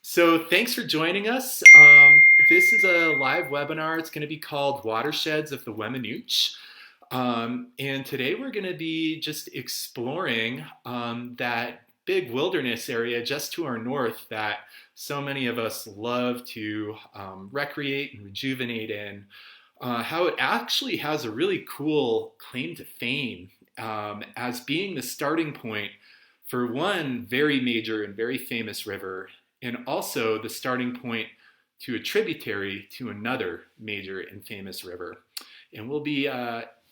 So thanks for joining us. This is a live webinar. It's going to be called Watersheds of the Weminuche. And today we're going to be just exploring that big wilderness area just to our north that so many of us love to recreate and rejuvenate in. How it actually has a really cool claim to fame as being the starting point for one very major and very famous river, and also the starting point to a tributary to another major and famous river. And we'll be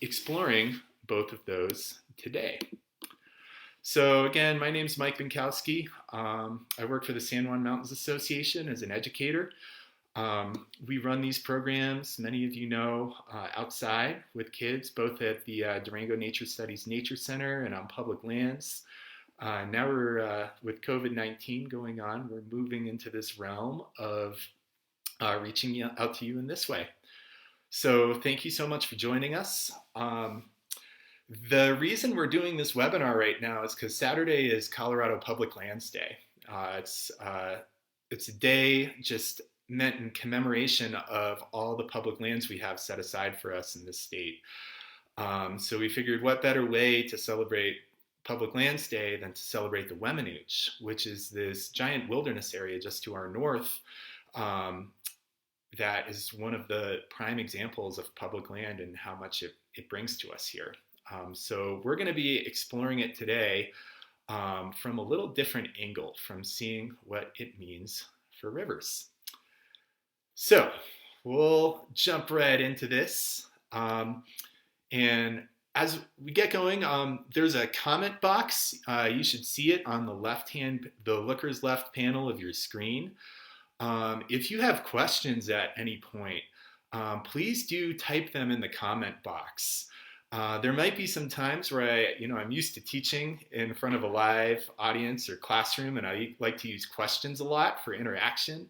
exploring both of those today. So again, my name is Mike Bienkowski. I work for the San Juan Mountains Association as an educator. We run these programs, many of you know, outside with kids, both at the Durango Nature Studies Nature Center and on public lands. Now we're, with COVID-19 going on, we're moving into this realm of reaching out to you in this way. So thank you so much for joining us. The reason we're doing this webinar right now is because Saturday is Colorado Public Lands Day. It's a day just meant in commemoration of all the public lands we have set aside for us in this state. So we figured what better way to celebrate Public Lands Day than to celebrate the Weminuche, which is this giant wilderness area just to our north that is one of the prime examples of public land and how much it brings to us here. So we're going to be exploring it today from a little different angle, from seeing what it means for rivers. So we'll jump right into this. And as we get going, there's a comment box. You should see it on the looker's left panel of your screen. If you have questions at any point, please do type them in the comment box. There might be some times where I'm used to teaching in front of a live audience or classroom, and I like to use questions a lot for interaction.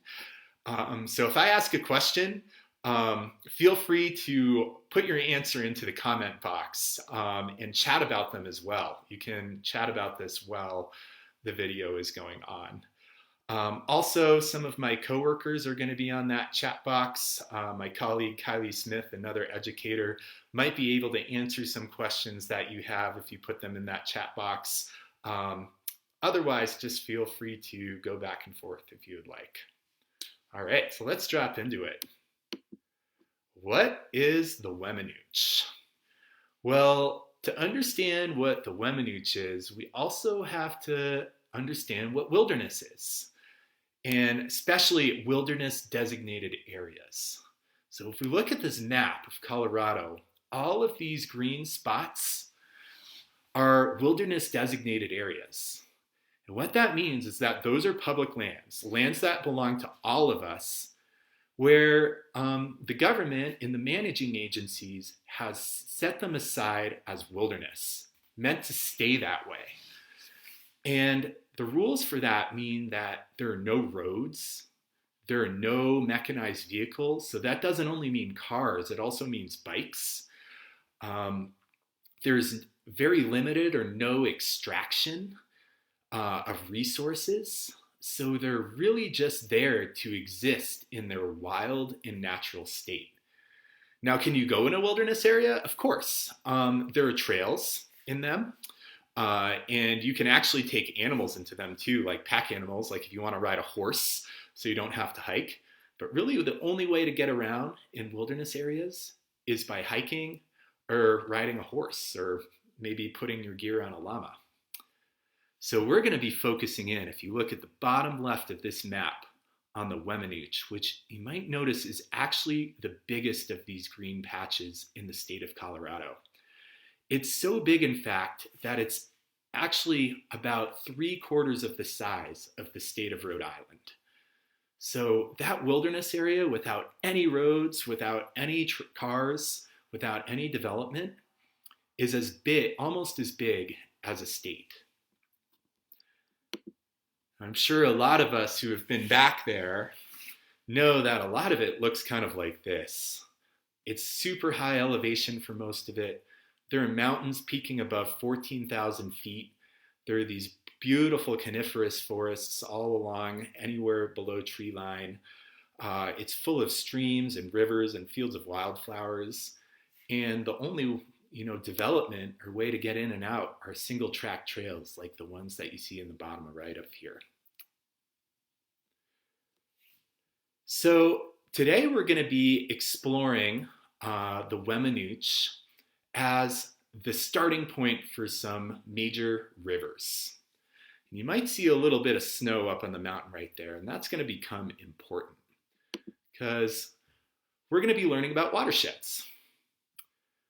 So if I ask a question, feel free to put your answer into the comment box and chat about them as well. You can chat about this while the video is going on. Also, some of my coworkers are going to be on that chat box. My colleague Kylie Smith, another educator, might be able to answer some questions that you have if you put them in that chat box. Otherwise, just feel free to go back and forth if you would like. All right, so let's drop into it. What is the Weminuche? Well, to understand what the Weminuche is, we also have to understand what wilderness is, and especially wilderness designated areas. So if we look at this map of Colorado, all of these green spots are wilderness designated areas. And what that means is that those are public lands, lands that belong to all of us, where the government and the managing agencies has set them aside as wilderness, meant to stay that way. And the rules for that mean that there are no roads, there are no mechanized vehicles. So that doesn't only mean cars, it also means bikes. There's very limited or no extraction of resources. So they're really just there to exist in their wild and natural state. Now, can you go in a wilderness area? Of course. There are trails in them. And you can actually take animals into them too, like pack animals, like if you want to ride a horse so you don't have to hike. But really the only way to get around in wilderness areas is by hiking or riding a horse, or maybe putting your gear on a llama. So we're going to be focusing in, if you look at the bottom left of this map, on the Weminuche, which you might notice is actually the biggest of these green patches in the state of Colorado. It's so big, in fact, that it's actually about 3/4 of the size of the state of Rhode Island. So that wilderness area, without any roads, without any cars, without any development, is as big, almost as big as a state. I'm sure a lot of us who have been back there know that a lot of it looks kind of like this. It's super high elevation for most of it. There are mountains peaking above 14,000 feet. There are these beautiful coniferous forests all along, anywhere below tree line. It's full of streams and rivers and fields of wildflowers. And the only development or way to get in and out are single track trails like the ones that you see in the bottom right of here. So today we're going to be exploring the Weminuche as the starting point for some major rivers. And you might see a little bit of snow up on the mountain right there, and that's going to become important because we're going to be learning about watersheds.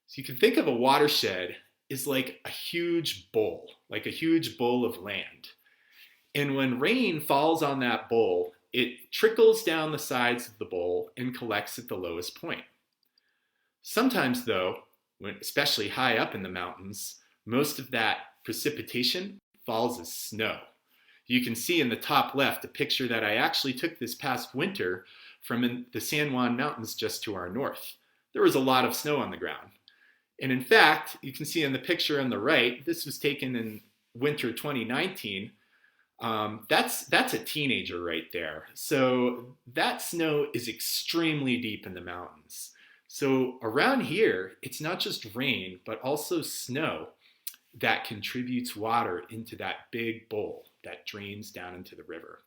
So you can think of a watershed as like a huge bowl of land. And when rain falls on that bowl, it trickles down the sides of the bowl and collects at the lowest point. Sometimes though, especially high up in the mountains, most of that precipitation falls as snow. You can see in the top left a picture that I actually took this past winter from the San Juan Mountains just to our north. There was a lot of snow on the ground. And in fact, you can see in the picture on the right, this was taken in winter 2019. That's a teenager right there. So that snow is extremely deep in the mountains. So around here, it's not just rain, but also snow that contributes water into that big bowl that drains down into the river.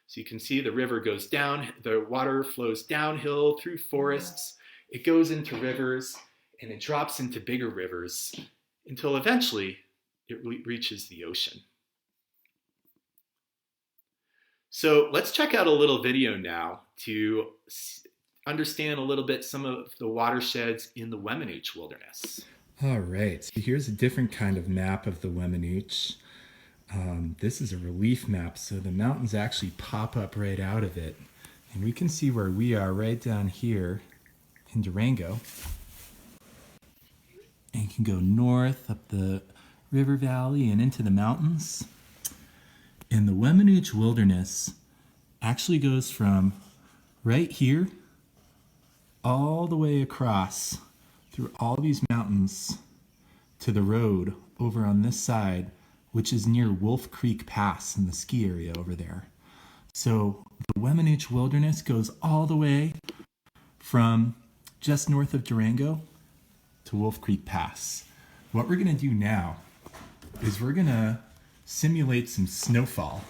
So you can see the river goes down, the water flows downhill through forests, it goes into rivers, and it drops into bigger rivers until eventually it reaches the ocean. So let's check out a little video now to understand a little bit some of the watersheds in the Weminuche Wilderness. All right, so here's a different kind of map of the Weminuche. This is a relief map, so the mountains actually pop up right out of it. And we can see where we are right down here in Durango. And you can go north up the river valley and into the mountains. And the Weminuche Wilderness actually goes from right here all the way across through all these mountains to the road over on this side, which is near Wolf Creek Pass in the ski area over there. So the Weminuche Wilderness goes all the way from just north of Durango to Wolf Creek Pass. What we're going to do now is we're going to simulate some snowfall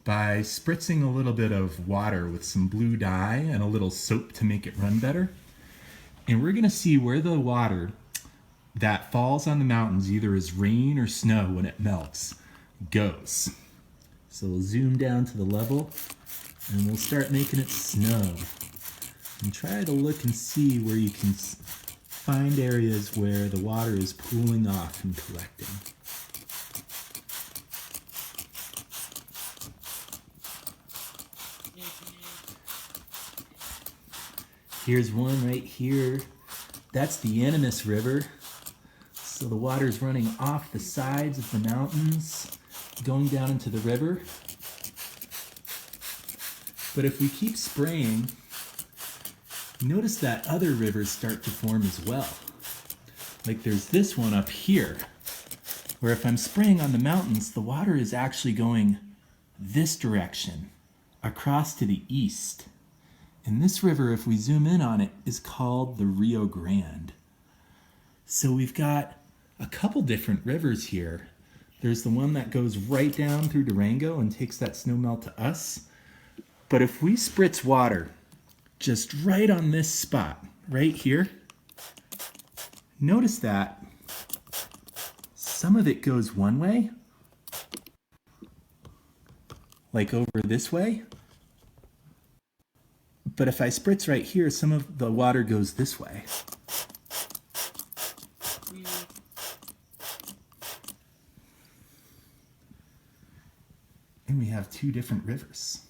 by spritzing a little bit of water with some blue dye and a little soap to make it run better. And we're going to see where the water that falls on the mountains, either as rain or snow when it melts, goes. So we'll zoom down to the level and we'll start making it snow. And try to look and see where you can find areas where the water is pooling off and collecting. Here's one right here. That's the Animas River. So the water is running off the sides of the mountains, going down into the river. But if we keep spraying, notice that other rivers start to form as well. Like there's this one up here, where if I'm spraying on the mountains, the water is actually going this direction, across to the east. And this river, if we zoom in on it, is called the Rio Grande. So we've got a couple different rivers here. There's the one that goes right down through Durango and takes that snowmelt to us. But if we spritz water just right on this spot, right here, notice that some of it goes one way, like over this way. But if I spritz right here, some of the water goes this way. And we have two different rivers.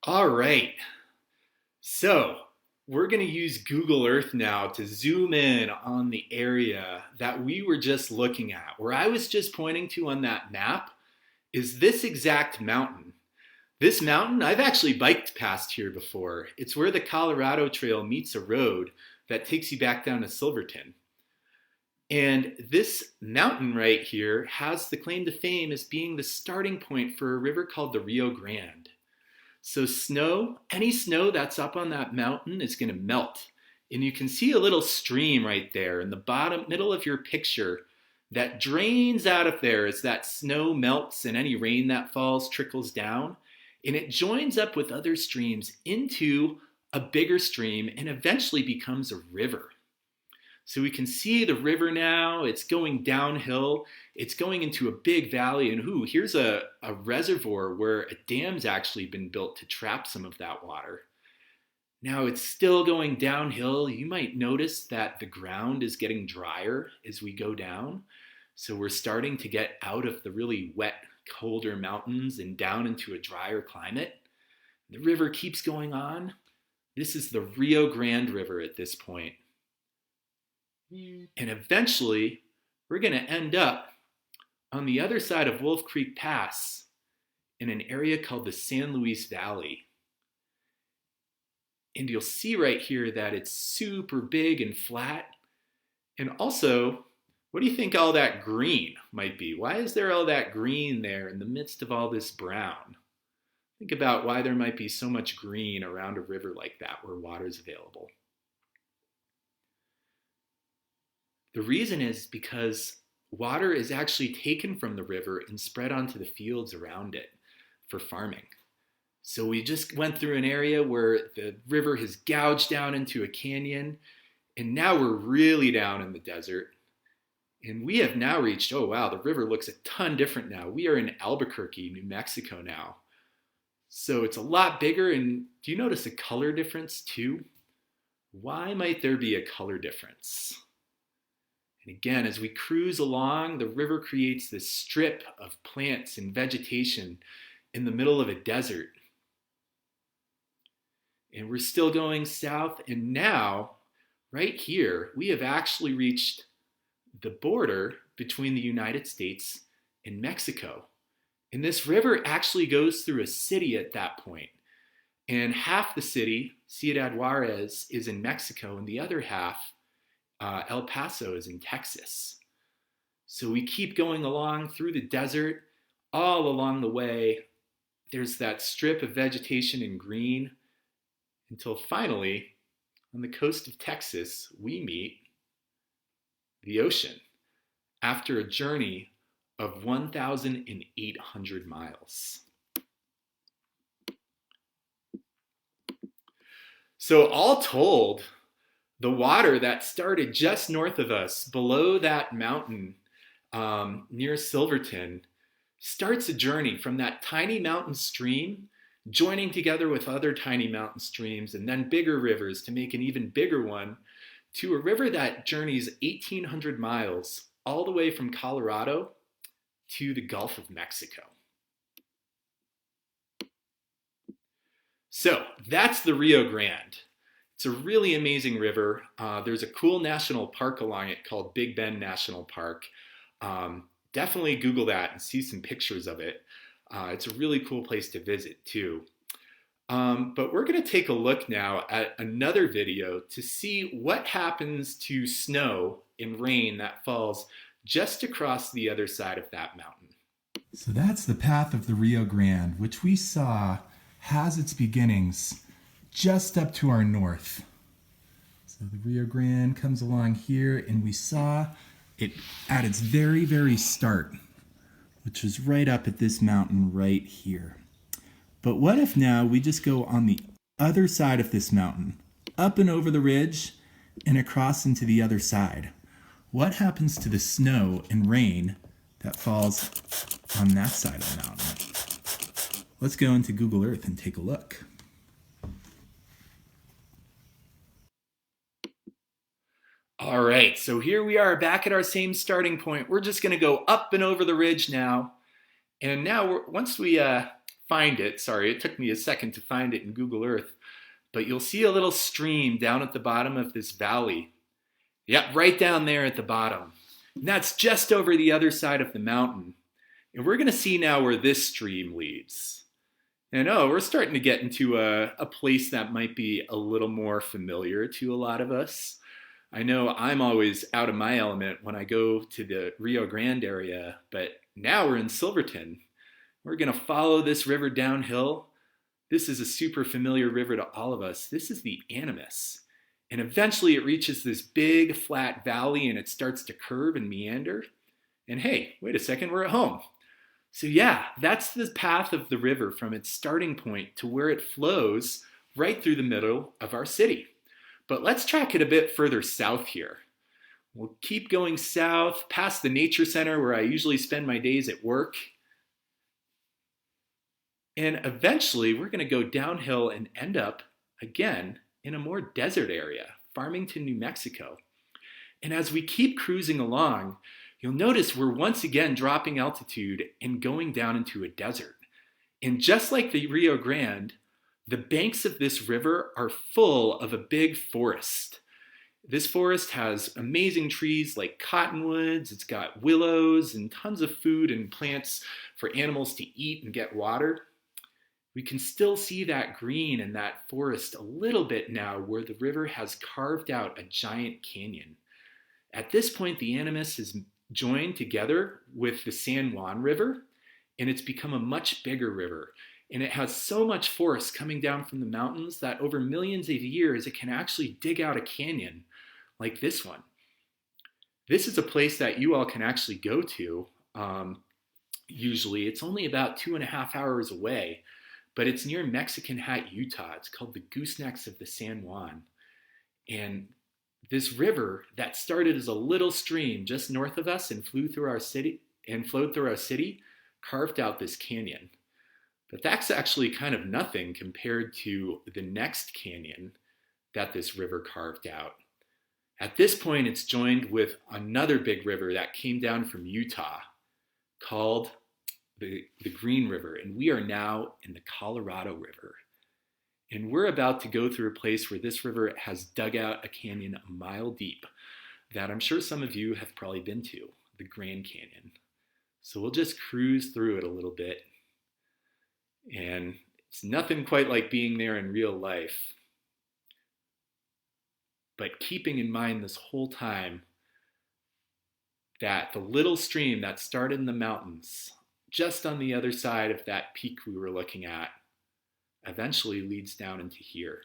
All right. So we're going to use Google Earth now to zoom in on the area that we were just looking at. Where I was just pointing to on that map is this exact mountain. This mountain, I've actually biked past here before. It's where the Colorado Trail meets a road that takes you back down to Silverton. And this mountain right here has the claim to fame as being the starting point for a river called the Rio Grande. So snow, any snow that's up on that mountain is going to melt. And you can see a little stream right there in the bottom middle of your picture that drains out of there as that snow melts and any rain that falls trickles down. And it joins up with other streams into a bigger stream and eventually becomes a river. So we can see the river now, it's going downhill, it's going into a big valley, and here's a reservoir where a dam's actually been built to trap some of that water. Now it's still going downhill. You might notice that the ground is getting drier as we go down. So we're starting to get out of the really wet, colder mountains and down into a drier climate. The river keeps going on. This is the Rio Grande River at this point. And eventually, we're going to end up on the other side of Wolf Creek Pass in an area called the San Luis Valley. And you'll see right here that it's super big and flat. And also, what do you think all that green might be? Why is there all that green there in the midst of all this brown? Think about why there might be so much green around a river like that where water is available. The reason is because water is actually taken from the river and spread onto the fields around it for farming. So we just went through an area where the river has gouged down into a canyon, and now we're really down in the desert. And we have now reached, oh wow, the river looks a ton different now. We are in Albuquerque, New Mexico now. So it's a lot bigger, and do you notice a color difference too? Why might there be a color difference? And again, as we cruise along, the river creates this strip of plants and vegetation in the middle of a desert. And we're still going south, and now, right here, we have actually reached the border between the United States and Mexico. And this river actually goes through a city at that point. And half the city, Ciudad Juarez, is in Mexico, and the other half, El Paso, is in Texas. So we keep going along through the desert. All along the way, there's that strip of vegetation in green until finally, on the coast of Texas, we meet the ocean after a journey of 1,800 miles. So all told, the water that started just north of us, below that mountain near Silverton, starts a journey from that tiny mountain stream, joining together with other tiny mountain streams and then bigger rivers to make an even bigger one, to a river that journeys 1,800 miles all the way from Colorado to the Gulf of Mexico. So that's the Rio Grande. It's a really amazing river. There's a cool national park along it called Big Bend National Park. Definitely Google that and see some pictures of it. It's a really cool place to visit too. But we're going to take a look now at another video to see what happens to snow and rain that falls just across the other side of that mountain. So that's the path of the Rio Grande, which we saw has its beginnings just up to our north. So the Rio Grande comes along here, and we saw it at its very, very start, which was right up at this mountain right here. But what if now we just go on the other side of this mountain, up and over the ridge and across into the other side? What happens to the snow and rain that falls on that side of the mountain? Let's go into Google Earth and take a look. All right, so here we are back at our same starting point. We're just going to go up and over the ridge now. And now, once we find it, sorry, it took me a second to find it in Google Earth, but you'll see a little stream down at the bottom of this valley. Yep, right down there at the bottom. And that's just over the other side of the mountain. And we're going to see now where this stream leads. And we're starting to get into a place that might be a little more familiar to a lot of us. I know I'm always out of my element when I go to the Rio Grande area, but now we're in Silverton. We're going to follow this river downhill. This is a super familiar river to all of us. This is the Animas. And eventually it reaches this big flat valley and it starts to curve and meander. And hey, wait a second, we're at home. So yeah, that's the path of the river from its starting point to where it flows right through the middle of our city. But let's track it a bit further south here. We'll keep going south past the nature center where I usually spend my days at work. And eventually we're going to go downhill and end up again in a more desert area, Farmington, New Mexico. And as we keep cruising along, you'll notice we're once again dropping altitude and going down into a desert. And just like the Rio Grande, the banks of this river are full of a big forest. This forest has amazing trees like cottonwoods, it's got willows and tons of food and plants for animals to eat and get water. We can still see that green in that forest a little bit now where the river has carved out a giant canyon. At this point, the Animas is joined together with the San Juan River, and it's become a much bigger river. And it has so much force coming down from the mountains that over millions of years, it can actually dig out a canyon like this one. This is a place that you all can actually go to. Usually, it's only about 2.5 hours away, but it's near Mexican Hat, Utah. It's called the Goosenecks of the San Juan. And this river that started as a little stream just north of us and flowed through our city, carved out this canyon. But that's actually kind of nothing compared to the next canyon that this river carved out. At this point, it's joined with another big river that came down from Utah called the Green River, and we are now in the Colorado River. And we're about to go through a place where this river has dug out a canyon a mile deep that I'm sure some of you have probably been to, the Grand Canyon. So we'll just cruise through it a little bit. And it's nothing quite like being there in real life. But keeping in mind this whole time that the little stream that started in the mountains, just on the other side of that peak we were looking at, eventually leads down into here.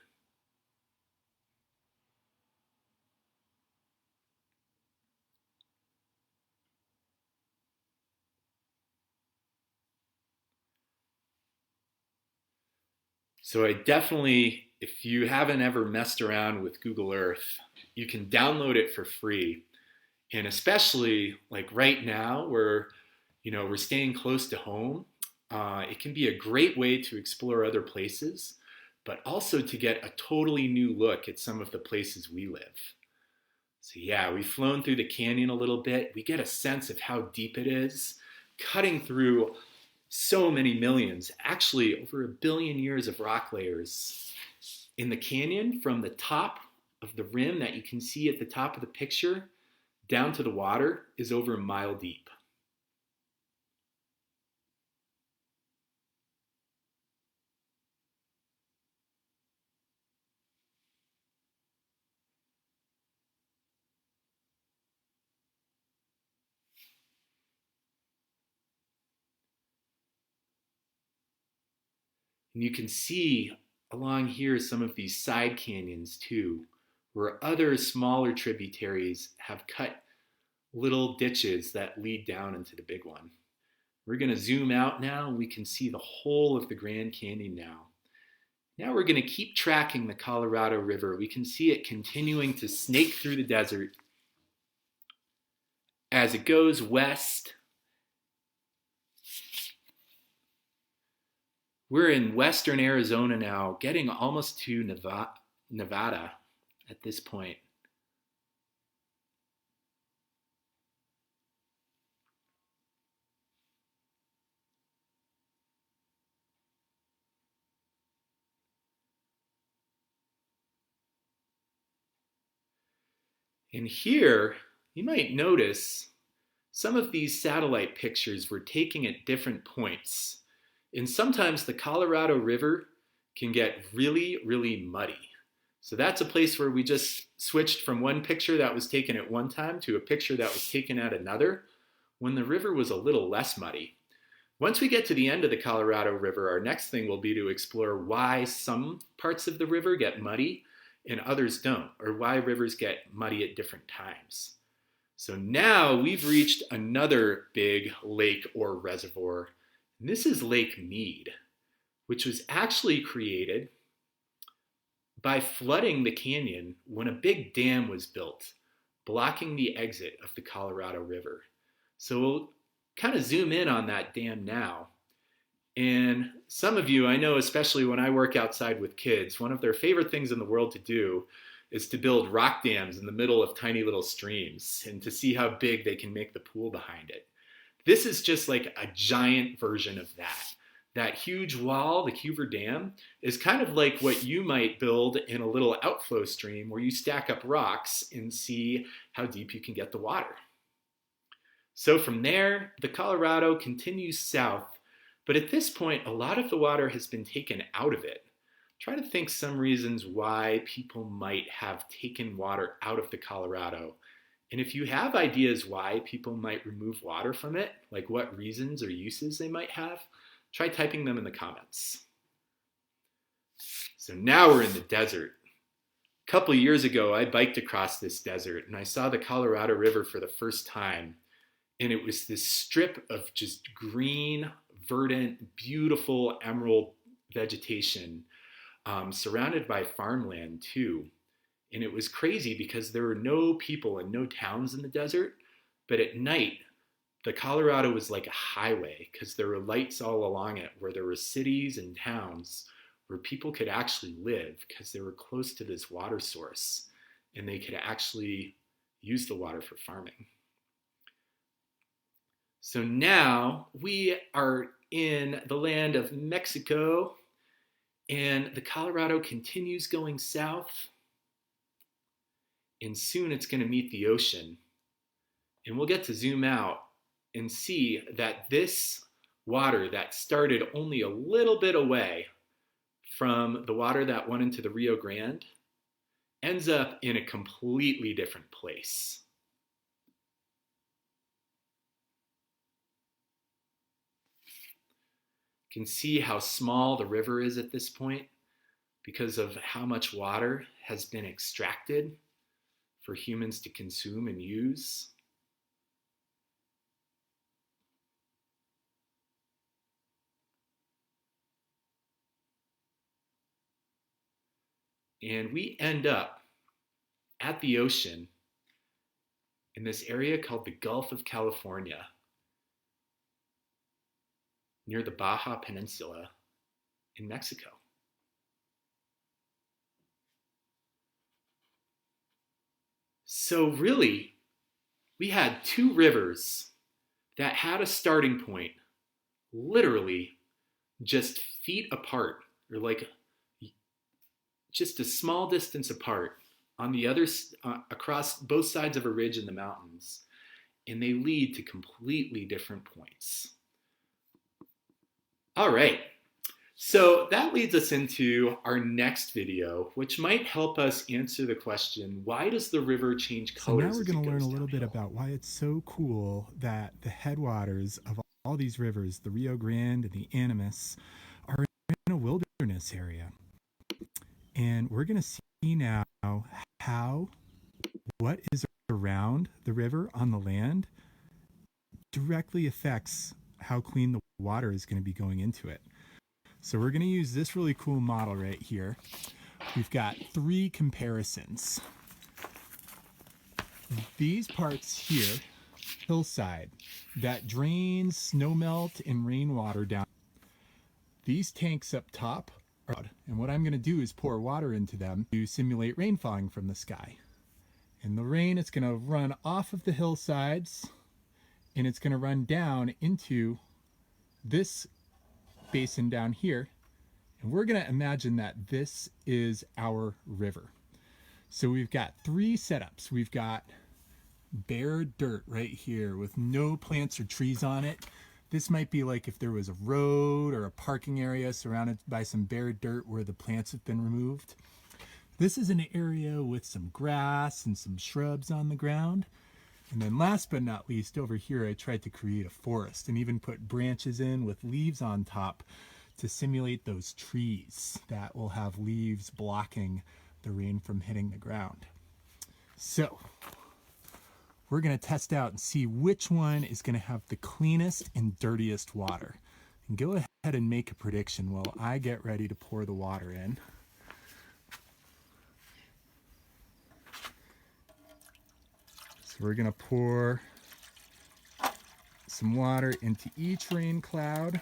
So I definitely, if you haven't ever messed around with Google Earth, you can download it for free. And especially like right now where, we're staying close to home, it can be a great way to explore other places, but also to get a totally new look at some of the places we live. So yeah, we've flown through the canyon a little bit. We get a sense of how deep it is, cutting through so many millions, actually over 1 billion years of rock layers. In the canyon, from the top of the rim that you can see at the top of the picture, down to the water is over 1 mile deep. And you can see along here some of these side canyons too, where other smaller tributaries have cut little ditches that lead down into the big one. We're going to zoom out now and we can see the whole of the Grand Canyon now. Now we're going to keep tracking the Colorado River. We can see it continuing to snake through the desert as it goes west. We're in western Arizona now, getting almost to Nevada at this point. And here, you might notice some of these satellite pictures were taken at different points. And sometimes the Colorado River can get really, really muddy. So that's a place where we just switched from one picture that was taken at one time to a picture that was taken at another when the river was a little less muddy. Once we get to the end of the Colorado River, our next thing will be to explore why some parts of the river get muddy and others don't, or why rivers get muddy at different times. So now we've reached another big lake or reservoir, and this is Lake Mead, which was actually created by flooding the canyon when a big dam was built, blocking the exit of the Colorado River. So we'll kind of zoom in on that dam now. And some of you, I know, especially when I work outside with kids, one of their favorite things in the world to do is to build rock dams in the middle of tiny little streams and to see how big they can make the pool behind it. This is just like a giant version of that. That huge wall, the Hoover Dam, is kind of like what you might build in a little outflow stream where you stack up rocks and see how deep you can get the water. So from there, the Colorado continues south, but at this point, a lot of the water has been taken out of it. Try to think some reasons why people might have taken water out of the Colorado. And if you have ideas why people might remove water from it, like what reasons or uses they might have, try typing them in the comments. So now we're in the desert. A couple of years ago, I biked across this desert and I saw the Colorado River for the first time. And it was this strip of just green, verdant, beautiful emerald vegetation, surrounded by farmland too. And it was crazy because there were no people and no towns in the desert, but at night, the Colorado was like a highway because there were lights all along it where there were cities and towns where people could actually live because they were close to this water source and they could actually use the water for farming. So now we are in the land of Mexico and the Colorado continues going south and soon it's going to meet the ocean. And we'll get to zoom out and see that this water that started only a little bit away from the water that went into the Rio Grande ends up in a completely different place. You can see how small the river is at this point because of how much water has been extracted for humans to consume and use. And we end up at the ocean in this area called the Gulf of California, near the Baja Peninsula in Mexico. So really, we had two rivers that had a starting point literally just feet apart, or like just a small distance apart on the other across both sides of a ridge in the mountains, and they lead to completely different points. All right, so that leads us into our next video, which might help us answer the question, why does the river change colors? So now we're going to learn a little bit about why it's so cool that the headwaters of all these rivers, the Rio Grande and the Animas, are in a wilderness area. And we're going to see now how what is around the river on the land directly affects how clean the water is going to be going into it. So we're going to use this really cool model right here. We've got three comparisons. These parts here, hillside, that drains snowmelt and rainwater down. These tanks up top are, and what I'm going to do is pour water into them to simulate rain falling from the sky. And the rain is going to run off of the hillsides and it's going to run down into this basin down here. And we're going to imagine that this is our river. So we've got three setups. We've got bare dirt right here with no plants or trees on it. This might be like if there was a road or a parking area surrounded by some bare dirt where the plants have been removed. This is an area with some grass and some shrubs on the ground. And then last but not least, over here, I tried to create a forest and even put branches in with leaves on top to simulate those trees that will have leaves blocking the rain from hitting the ground. So we're going to test out and see which one is going to have the cleanest and dirtiest water. And go ahead and make a prediction while I get ready to pour the water in. So we're going to pour some water into each rain cloud.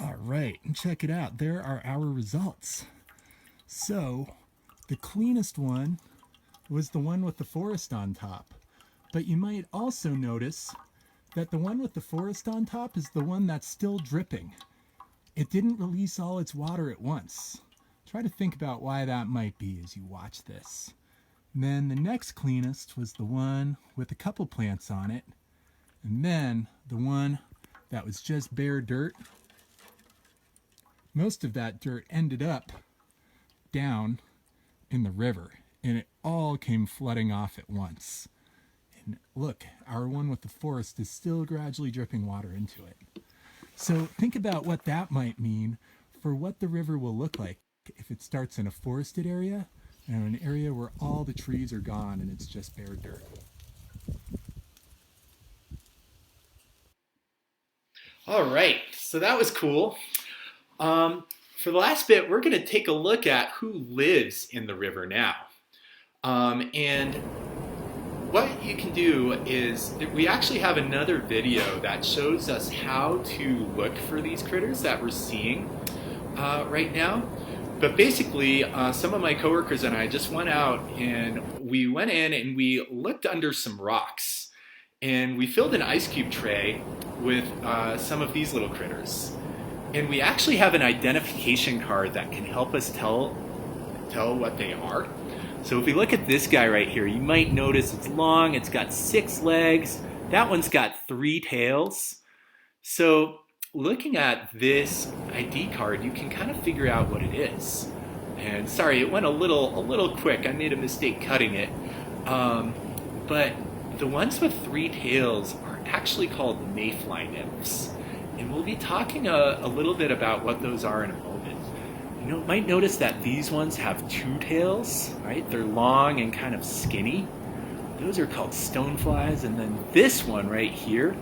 All right, and check it out. There are our results. So the cleanest one was the one with the forest on top. But you might also notice that the one with the forest on top is the one that's still dripping. It didn't release all its water at once. Try to think about why that might be as you watch this. And then the next cleanest was the one with a couple plants on it. And then the one that was just bare dirt. Most of that dirt ended up down in the river, and it all came flooding off at once. And look, our one with the forest is still gradually dripping water into it. So think about what that might mean for what the river will look like if it starts in a forested area and an area where all the trees are gone and it's just bare dirt. All right, so that was cool. For the last bit, we're going to take a look at who lives in the river now. And what you can do is, we actually have another video that shows us how to look for these critters that we're seeing right now. But basically, some of my coworkers and I just went out and we went in and we looked under some rocks. And we filled an ice cube tray with some of these little critters. And we actually have an identification card that can help us tell what they are. So if we look at this guy right here, you might notice it's long, it's got 6 legs. That one's got 3 tails. So looking at this ID card, you can kind of figure out what it is. And sorry, it went a little quick. I made a mistake cutting it. But the ones with 3 tails are actually called mayfly nymphs. And we'll be talking a little bit about what those are in a moment. You might notice that these ones have 2 tails, right? They're long and kind of skinny. Those are called stoneflies. And then this one right here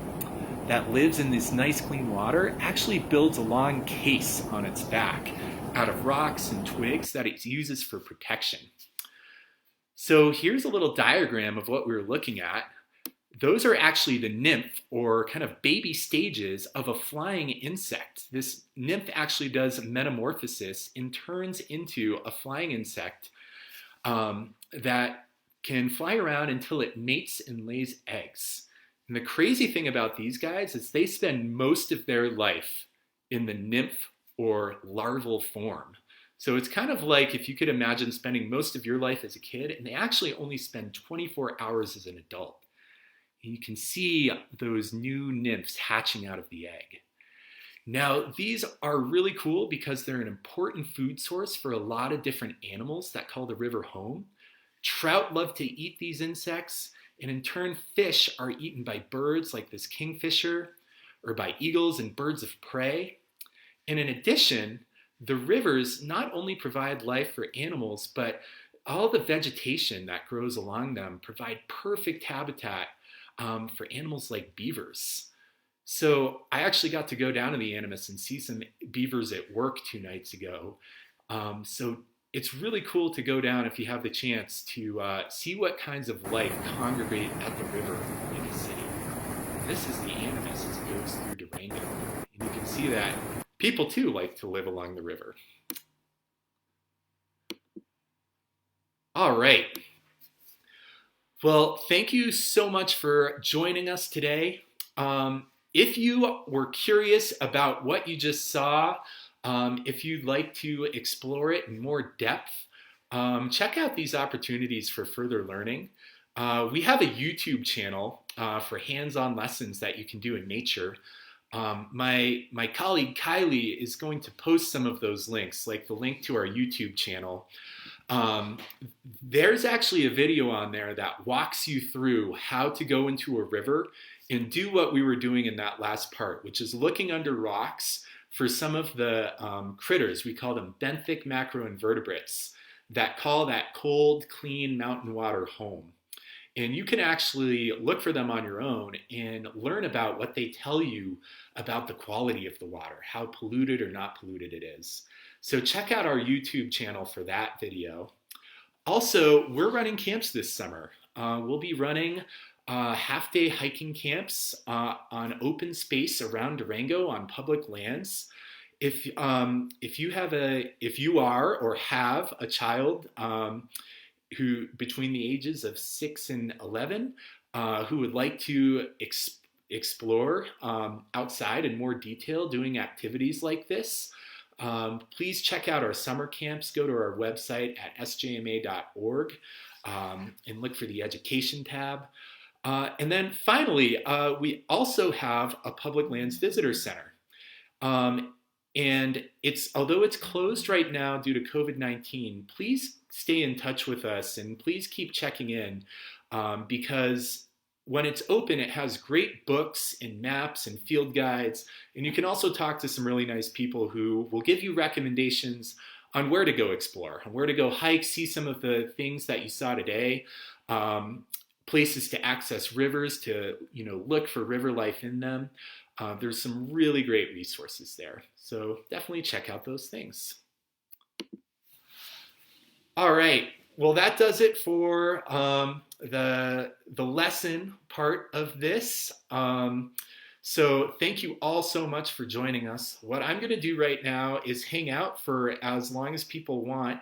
that lives in this nice clean water actually builds a long case on its back out of rocks and twigs that it uses for protection. So here's a little diagram of what we were looking at. Those are actually the nymph, or kind of baby stages of a flying insect. This nymph actually does metamorphosis and turns into a flying insect that can fly around until it mates and lays eggs. And the crazy thing about these guys is they spend most of their life in the nymph or larval form. So it's kind of like if you could imagine spending most of your life as a kid, and they actually only spend 24 hours as an adult. And you can see those new nymphs hatching out of the egg. Now, these are really cool because they're an important food source for a lot of different animals that call the river home. Trout love to eat these insects, and in turn, fish are eaten by birds like this kingfisher, or by eagles and birds of prey. And in addition, the rivers not only provide life for animals, but all the vegetation that grows along them provide perfect habitat for animals like beavers. So I actually got to go down to the Animas and see some beavers at work 2 nights ago. So it's really cool to go down if you have the chance to see what kinds of life congregate at the river in the city. This is the Animas as it goes through Durango. And you can see that people too like to live along the river. All right. Well, thank you so much for joining us today. If you were curious about what you just saw, if you'd like to explore it in more depth, check out these opportunities for further learning. We have a YouTube channel for hands-on lessons that you can do in nature. My colleague Kylie is going to post some of those links, like the link to our YouTube channel. There's actually a video on there that walks you through how to go into a river and do what we were doing in that last part, which is looking under rocks for some of the critters. We call them benthic macroinvertebrates that call that cold, clean mountain water home. And you can actually look for them on your own and learn about what they tell you about the quality of the water, how polluted or not polluted it is. So check out our YouTube channel for that video. Also, we're running camps this summer. We'll be running half-day hiking camps on open space around Durango on public lands. If you are or have a child who between the ages of 6 and 11 who would like to explore outside in more detail doing activities like this, please check out our summer camps. Go to our website at sjma.org and look for the education tab. And then finally, we also have a public lands visitor center. And although it's closed right now due to COVID-19, please stay in touch with us and please keep checking in because when it's open, it has great books and maps and field guides. And you can also talk to some really nice people who will give you recommendations on where to go explore, on where to go hike, see some of the things that you saw today, places to access rivers, to look for river life in them. There's some really great resources there. So definitely check out those things. All right. Well, that does it for the lesson part of this. So thank you all so much for joining us. What I'm going to do right now is hang out for as long as people want.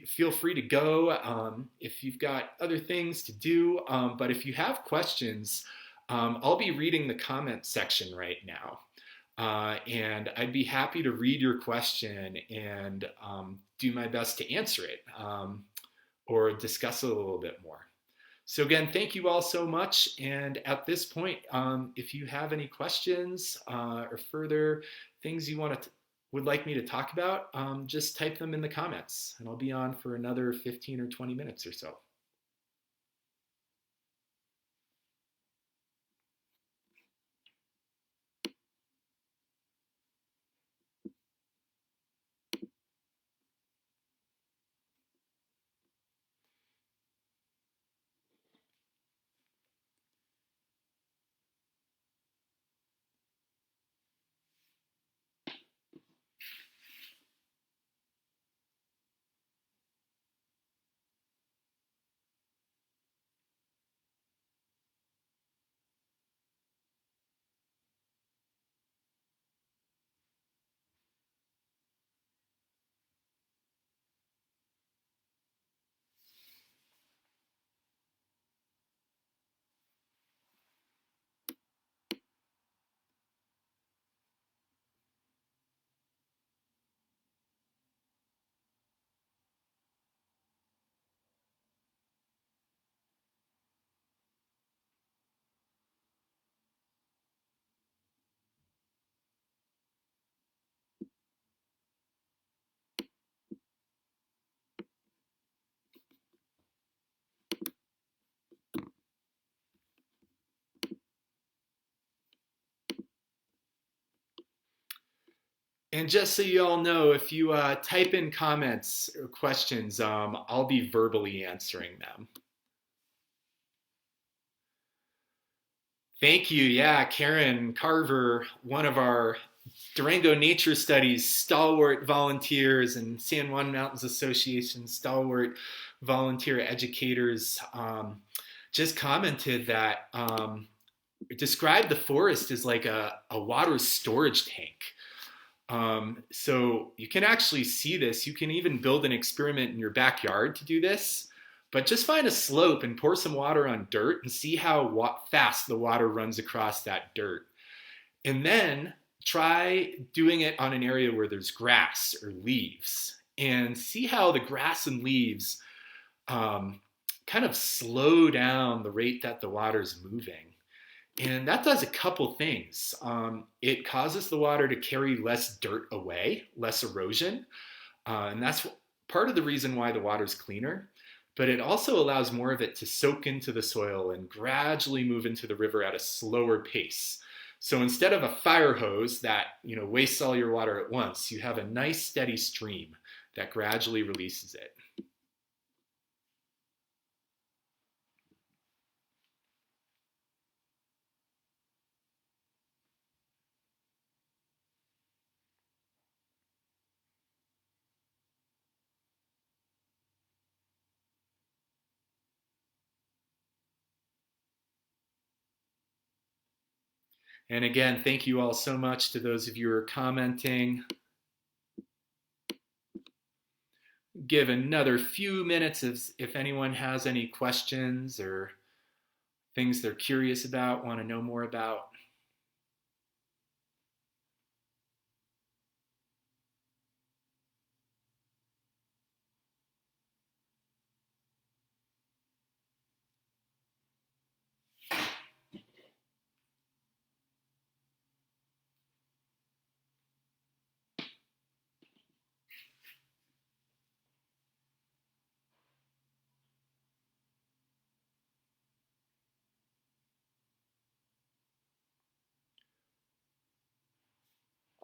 Feel free to go if you've got other things to do. But if you have questions, I'll be reading the comment section right now. And I'd be happy to read your question and do my best to answer it or discuss it a little bit more. So again, thank you all so much. And at this point, if you have any questions or further things you would like me to talk about, just type them in the comments and I'll be on for another 15 or 20 minutes or so. And just so you all know, if you type in comments or questions, I'll be verbally answering them. Thank you. Yeah, Karen Carver, one of our Durango Nature Studies stalwart volunteers and San Juan Mountains Association stalwart volunteer educators, just commented that described the forest as like a water storage tank. So you can actually see this. You can even build an experiment in your backyard to do this. But just find a slope and pour some water on dirt and see how fast the water runs across that dirt. And then try doing it on an area where there's grass or leaves and see how the grass and leaves kind of slow down the rate that the water's moving. And that does a couple things. It causes the water to carry less dirt away, less erosion. And that's part of the reason why the water's cleaner. But it also allows more of it to soak into the soil and gradually move into the river at a slower pace. So instead of a fire hose that wastes all your water at once, you have a nice steady stream that gradually releases it. And again, thank you all so much to those of you who are commenting. Give another few minutes if anyone has any questions or things they're curious about, want to know more about.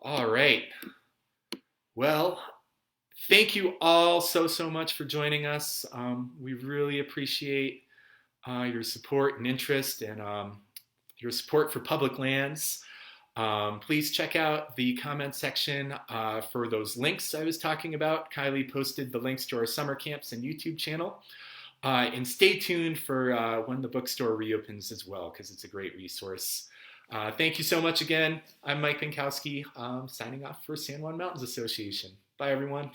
All right. Well, thank you all so much for joining us. We really appreciate your support and interest and your support for public lands. Please check out the comment section for those links I was talking about. Kylie posted the links to our summer camps and YouTube channel. And stay tuned for when the bookstore reopens as well, because it's a great resource. Thank you so much again. I'm Mike Bienkowski, signing off for San Juan Mountains Association. Bye, everyone.